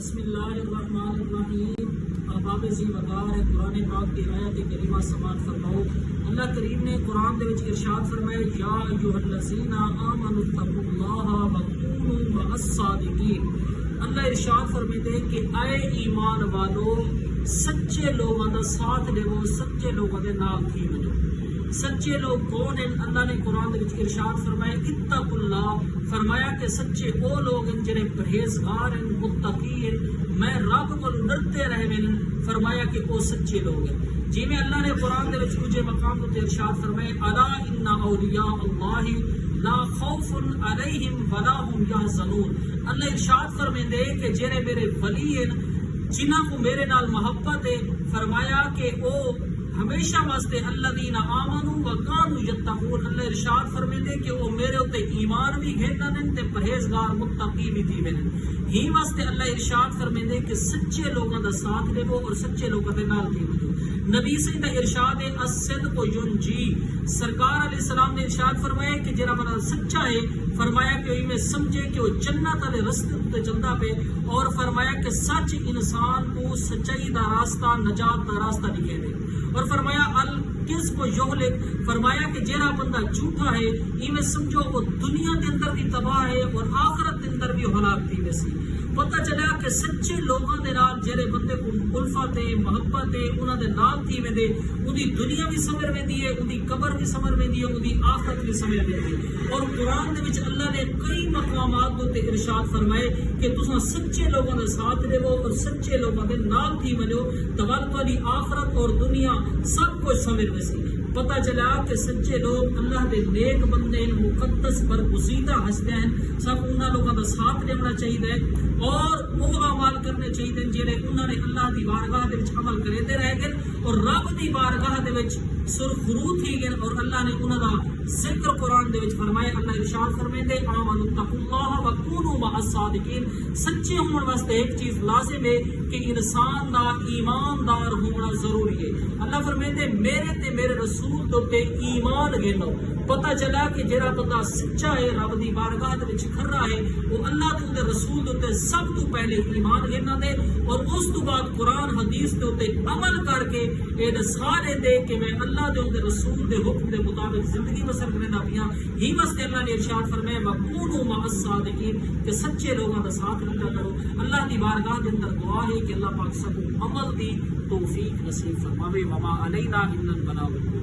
بسم اللہ الرحمن الرحیم۔ آباد زی وقار ہے قرآن پاک کی آیت کریمہ سماعت فرماؤ۔ اللہ کریم نے قرآن دے وچ ارشاد فرمایا یا ایھا الذین آمنوا اتقوا اللہ وکونوا مع الصادقین۔ اللہ ارشاد فرماتے ہیں کہ اے ایمان والو سچے لوگوں دا ساتھ دیو، سچے لوگوں دے نال تھی بنو۔ سچے لوگ کون ہیں؟ اللہ نے قرآن دے وچ ارشاد فرمایا اتقوا اللہ، فرمایا کہ سچے وہ لوگ ہیں جڑے پرہیزگار ہیں، متقی ہیں، میں رب کو ڈرتے رہے ہیں، فرمایا کہ وہ سچے لوگ ہیں۔ جی میں اللہ نے قرآن دے وچ کچھ مقام تے ارشاد فرمایا الا ان اولیاء اللہ لا خوف علیہم ولا هم یحزنون۔ اللہ ارشاد فرماتے ہیں کہ جڑے میرے ولی ہیں، جنہاں کو میرے نال محبت ہے، فرمایا کہ او ہمیشہ واسطے الذین آمنوا وکانوا یتقون۔ اللہ ارشاد فرماتے کہ وہ میرے اوتے ایمان بھی گھندا نے تے پرہیزگار متقی بھی تھی میں ہی واسطے اللہ ارشاد فرماتے کہ سچے لوگوں دا ساتھ لو اور سچے لوگوں دے نال تھی بنو۔ نبی سے دا ارشاد ہے الصدق ینجی۔ سرکار علیہ السلام نے ارشاد فرمایا کہ جڑا بندہ سچا ہے، فرمایا کہ میں سمجھے کہ وہ جنت والے راستے تے چلدا پے، اور فرمایا کہ سچ انسان کو سچائی دا راستہ، نجات دا راستہ دکھے دے، اور فرمایا الکذب یہلک، فرمایا کہ جڑا بندہ جھوٹا ہے میں سمجھو وہ دنیا کے اندر بھی تباہ ہے اور آخرت کے اندر بھی ہلاک تھی ویسی۔ پتہ چلا کہ سچے لوگوں دے نال جڑے بندے کو الفت ہے، محبت ہے، انہاں دے نال تھی ویندے، اودی دنیا بھی سمر ویندی ہے، اودی قبر بھی سمر ویندی ہے، اودی آخرت بھی سمر ویندی ہے۔ اور قرآن دے وچ اللہ نے کئی مقامات تے ارشاد فرمائے کہ تساں سچے لوگوں دے ساتھ رہو اور سچے لوگوں دے نال تھی بنو، توالی آخرت اور دنیا سب کچھ سمر ویسی۔ پتہ چلا کہ سچے لوگ اللہ دے نیک بندے مقدس برگزیدہ ہستے ہیں، سب انہاں لوگوں کا ساتھ لینا چاہیے اور وہ اعمال کرنے چاہیے جڑے انہوں نے اللہ دی بارگاہ دے وچ عمل کرتے رہ گئے اور رب دی بارگاہ دے وچ سرخرو تھی گئے، اور اللہ نے انہاں دا ذکر قرآن دے وچ فرمایا۔ اللہ ارشاد فرماتے آمنوا اتقوا اللہ وکونوا مع الصادقین۔ سچے ہون واسطے ایک چیز لازم ہے کہ انسان دا ایماندار ہونا ضروری ہے۔ اللہ فرماتے میرے تے میرے رسول تے ایمان گھنو۔ پتہ چلا کہ جڑا بندہ سچا ہے، رب دی بارگاہ دے وچ کھرا ہے، وہ اللہ تے رسول تے سب تو پہلے ایمان گھننا دے، اور اس تو بعد قرآن حدیث تے عمل کر کے یہ سارے دے کہ میں اللہ دے رسول دے حکم دے مطابق زندگی بسر کرنا پیا۔ ہی واسطے اللہ نے ارشاد فرمایا وکونوا مع الصادقین کہ سچے لوگوں کا ساتھ رکھا کرو۔ اللہ دی بارگاہ دے اندر دعا ہے کہ اللہ پاک سب کو عمل دی توفیق نصیب فرماوے۔ وما علینا الا البلاغ۔